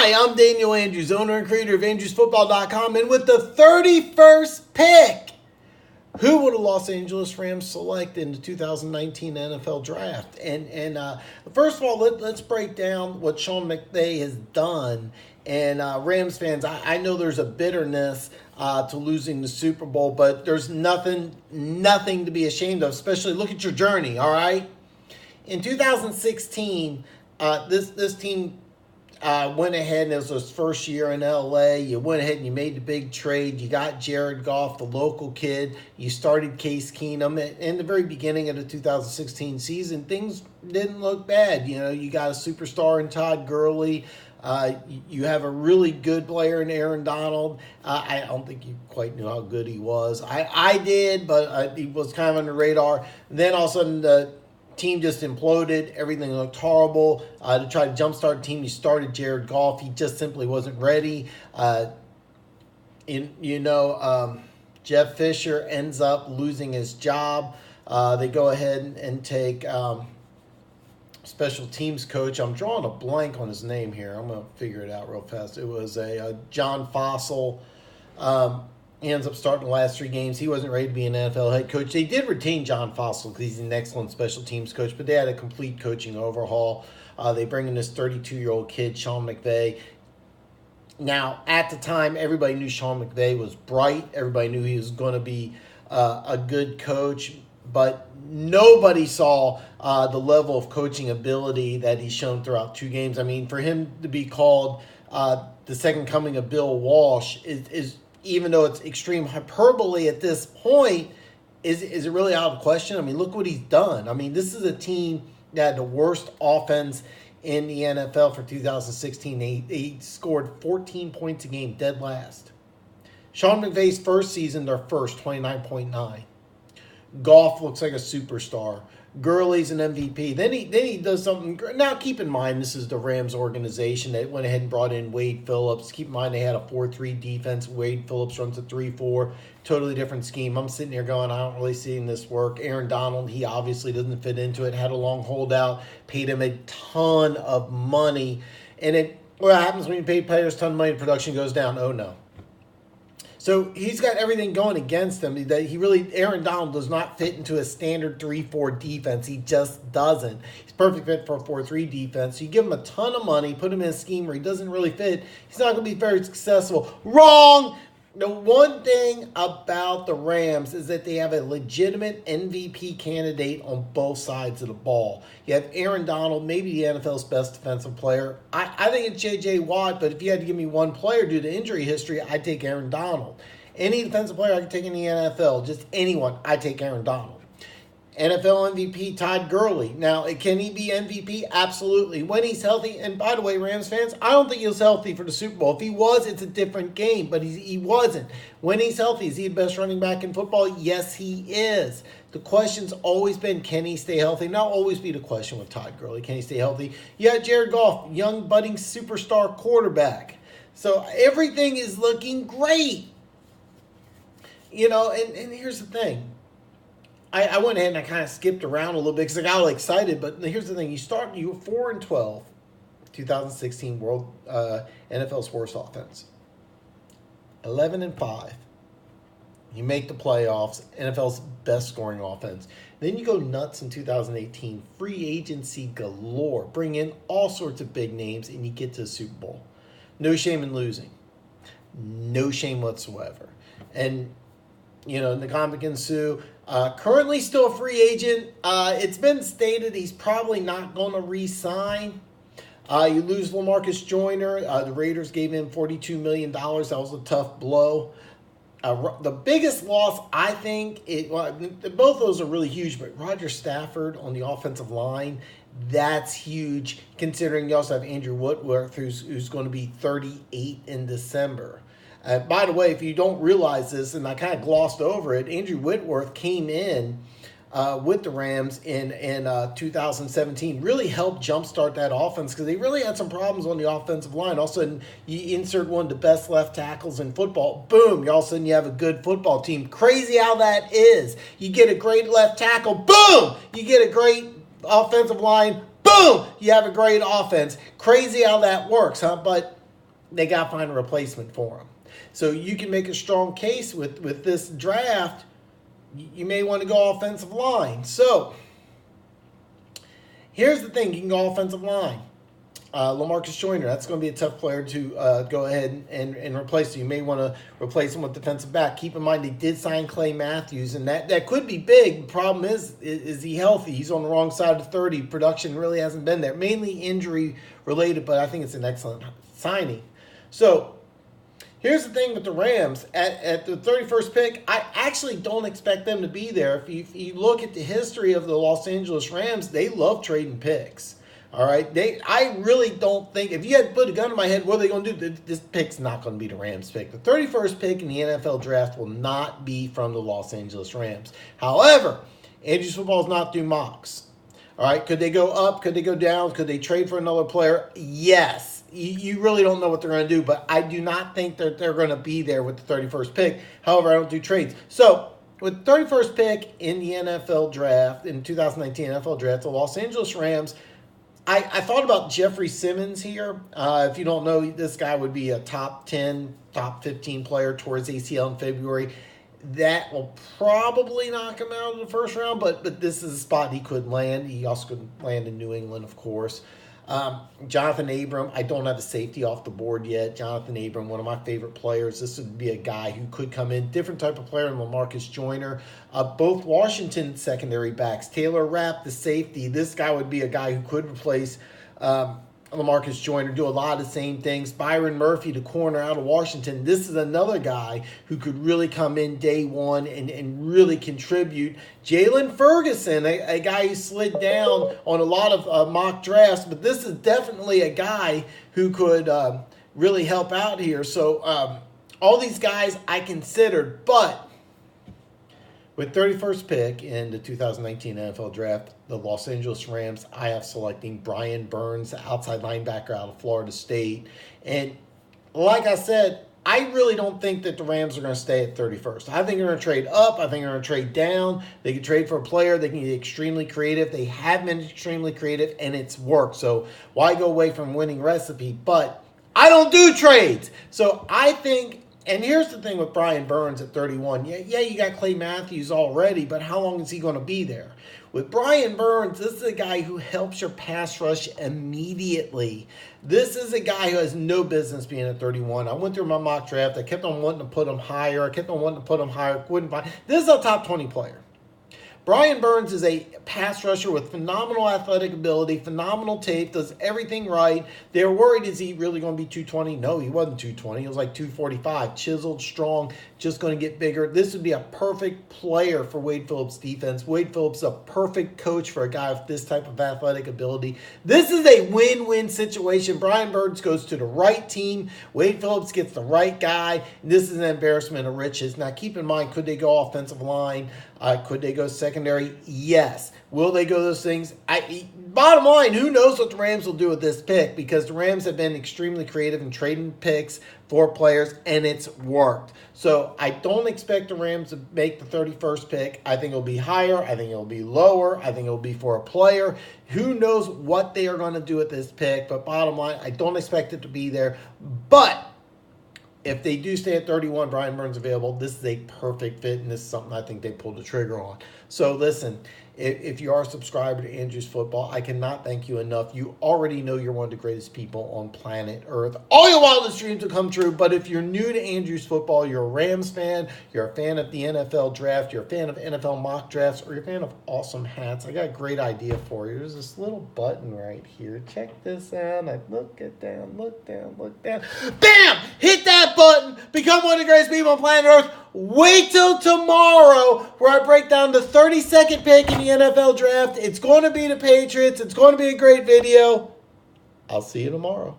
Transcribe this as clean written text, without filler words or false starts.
Hi, I'm Daniel Andrews, owner and creator of Andrewsfootball.com, and with the 31st pick, who would the Los Angeles Rams select in the 2019 NFL Draft? And first of all, let's break down what Sean McVay has done. And Rams fans, I know there's a bitterness to losing the Super Bowl, but there's nothing to be ashamed of, especially look at your journey, all right? In 2016, this team went ahead, and it was his first year in LA. You went ahead and you made the big trade. You got Jared Goff, the local kid. You started Case Keenum. In the very beginning of the 2016 season, things didn't look bad. You know, you got a superstar in Todd Gurley. You have a really good player in Aaron Donald. I don't think you quite knew how good he was. I did, but he was kind of on the radar. And then all of a sudden, the team just imploded. Everything looked horrible. To try to jumpstart the team, you started Jared Goff. He just simply wasn't ready. Jeff Fisher ends up losing his job. They go ahead and take special teams coach. I'm drawing a blank on his name here. I'm going to figure it out real fast. It was a John Fossil. He ends up starting the last 3 games. He wasn't ready to be an NFL head coach. They did retain John Fossil because he's an excellent special teams coach, but they had a complete coaching overhaul. They bring in this 32-year-old kid, Sean McVay. Now, at the time, everybody knew Sean McVay was bright. Everybody knew he was going to be a good coach, but nobody saw the level of coaching ability that he's shown throughout 2 games. I mean, for him to be called the second coming of Bill Walsh is even though it's extreme hyperbole at this point, is it really out of question? I mean, look what he's done. I mean, this is a team that had the worst offense in the NFL for 2016. They scored 14 points a game, dead last. Sean McVay's first season, their first, 29.9. Goff looks like a superstar. Gurley's an MVP. Then he does something. Now, keep in mind, this is the Rams organization that went ahead and brought in Wade Phillips. Keep in mind, they had a 4-3 defense. Wade Phillips runs a 3-4. Totally different scheme. I'm sitting here going, I don't really see this work. Aaron Donald, he obviously doesn't fit into it. Had a long holdout. Paid him a ton of money. And what happens when you pay players a ton of money, production goes down? Oh, no. So he's got everything going against him. Aaron Donald does not fit into a standard 3-4 defense. He just doesn't. He's perfect fit for a 4-3 defense. So you give him a ton of money, put him in a scheme where he doesn't really fit. He's not going to be very successful. Wrong! The one thing about the Rams is that they have a legitimate MVP candidate on both sides of the ball. You have Aaron Donald, maybe the NFL's best defensive player. I think it's J.J. Watt, but if you had to give me one player due to injury history, I'd take Aaron Donald. Any defensive player I could take in the NFL, just anyone, I'd take Aaron Donald. NFL MVP Todd Gurley. Now, can he be MVP? Absolutely. When he's healthy, and by the way, Rams fans, I don't think he was healthy for the Super Bowl. If he was, it's a different game, but he wasn't. When he's healthy, is he the best running back in football? Yes, he is. The question's always been, can he stay healthy? Now, always be the question with Todd Gurley. Can he stay healthy? Yeah, Jared Goff, young budding superstar quarterback. So everything is looking great. You know, and here's the thing. I went ahead and I kind of skipped around a little bit because I got all excited. But here's the thing: you were 4-12, 2016 World NFL's worst offense. 11-5, you make the playoffs. NFL's best scoring offense. Then you go nuts in 2018, free agency galore, bring in all sorts of big names, and you get to the Super Bowl. No shame in losing. No shame whatsoever. And Ndamukong Suh, currently still a free agent. It's been stated he's probably not going to re-sign. You lose LaMarcus Joyner. The Raiders gave him $42 million. That was a tough blow. The biggest loss, I think, both of those are really huge, but Roger Stafford on the offensive line, that's huge, considering you also have Andrew Whitworth, who's going to be 38 in December. By the way, if you don't realize this, and I kind of glossed over it, Andrew Whitworth came in with the Rams in 2017, really helped jumpstart that offense because they really had some problems on the offensive line. All of a sudden, you insert one of the best left tackles in football, boom, all of a sudden you have a good football team. Crazy how that is. You get a great left tackle, boom, you get a great offensive line, boom, you have a great offense. Crazy how that works, huh? But they got to find a replacement for him. So you can make a strong case with this draft. You may want to go offensive line. So here's the thing. You can go offensive line. LaMarcus Joyner, that's going to be a tough player to go ahead and replace. You may want to replace him with defensive back. Keep in mind they did sign Clay Matthews, and that could be big. The problem is he healthy? He's on the wrong side of 30. Production really hasn't been there. Mainly injury related, but I think it's an excellent signing. So here's the thing with the Rams. At the 31st pick, I actually don't expect them to be there. If you look at the history of the Los Angeles Rams, they love trading picks. All right, I really don't think, if you had to put a gun in my head, what are they going to do? This pick's not going to be the Rams pick. The 31st pick in the NFL draft will not be from the Los Angeles Rams. However, Andrew's Football is not through mocks. All right, could they go up? Could they go down? Could they trade for another player? Yes. You really don't know what they're going to do, but I do not think that they're going to be there with the 31st pick. However, I don't do trades. So, with the 31st pick in the NFL draft, in 2019 NFL draft, the Los Angeles Rams, I thought about Jeffrey Simmons here. If you don't know, this guy would be a top 10, top 15 player towards ACL in February. That will probably knock him out of the first round, but this is a spot he could land. He also could land in New England, of course. Jonathan Abram, I don't have a safety off the board yet. Jonathan Abram, one of my favorite players. This would be a guy who could come in. Different type of player than LaMarcus Joyner. Both Washington secondary backs. Taylor Rapp, the safety. This guy would be a guy who could replace LaMarcus Joyner, do a lot of the same things. Byron Murphy, the corner out of Washington. This is another guy who could really come in day one and really contribute. Jalen Ferguson, a guy who slid down on a lot of mock drafts, but this is definitely a guy who could really help out here. So all these guys I considered, but with 31st pick in the 2019 NFL Draft, the Los Angeles Rams, I have selecting Brian Burns, outside linebacker out of Florida State. And like I said, I really don't think that the Rams are going to stay at 31st. I think they're going to trade up. I think they're going to trade down. They can trade for a player. They can be extremely creative. They have been extremely creative, and it's worked. So why go away from winning recipe? But I don't do trades. So I think. And here's the thing with Brian Burns at 31. Yeah, you got Clay Matthews already, but how long is he going to be there? With Brian Burns, this is a guy who helps your pass rush immediately. This is a guy who has no business being at 31. I went through my mock draft. I kept on wanting to put him higher. Couldn't find. This is a top 20 player. Brian Burns is a pass rusher with phenomenal athletic ability, phenomenal tape, does everything right. They're worried, is he really going to be 220? No, he wasn't 220. He was like 245. Chiseled, strong, just going to get bigger. This would be a perfect player for Wade Phillips' defense. Wade Phillips is a perfect coach for a guy with this type of athletic ability. This is a win-win situation. Brian Burns goes to the right team. Wade Phillips gets the right guy. This is an embarrassment of riches. Now, keep in mind, could they go offensive line? Could they go secondary? Yes. Will they go those things? Bottom line, who knows what the Rams will do with this pick, because the Rams have been extremely creative in trading picks for players, and it's worked. So I don't expect the Rams to make the 31st pick. I think it'll be higher. I think it'll be lower. I think it'll be for a player. Who knows what they are going to do with this pick, but bottom line, I don't expect it to be there. But if they do stay at 31, Brian Burns available, this is a perfect fit, and this is something I think they pulled the trigger on. So listen, if you are a subscriber to Andrews Football, I cannot thank you enough. You already know you're one of the greatest people on planet Earth. All your wildest dreams will come true. But if you're new to Andrews Football, you're a Rams fan, you're a fan of the NFL draft, you're a fan of NFL mock drafts, or you're a fan of awesome hats, I got a great idea for you. There's this little button right here. Check this out. I look down. Bam! Hit that button. Become one of the greatest people on planet Earth. Wait till tomorrow where I break down the 32nd pick in the NFL draft. It's going to be the Patriots. It's going to be a great video. I'll see you tomorrow.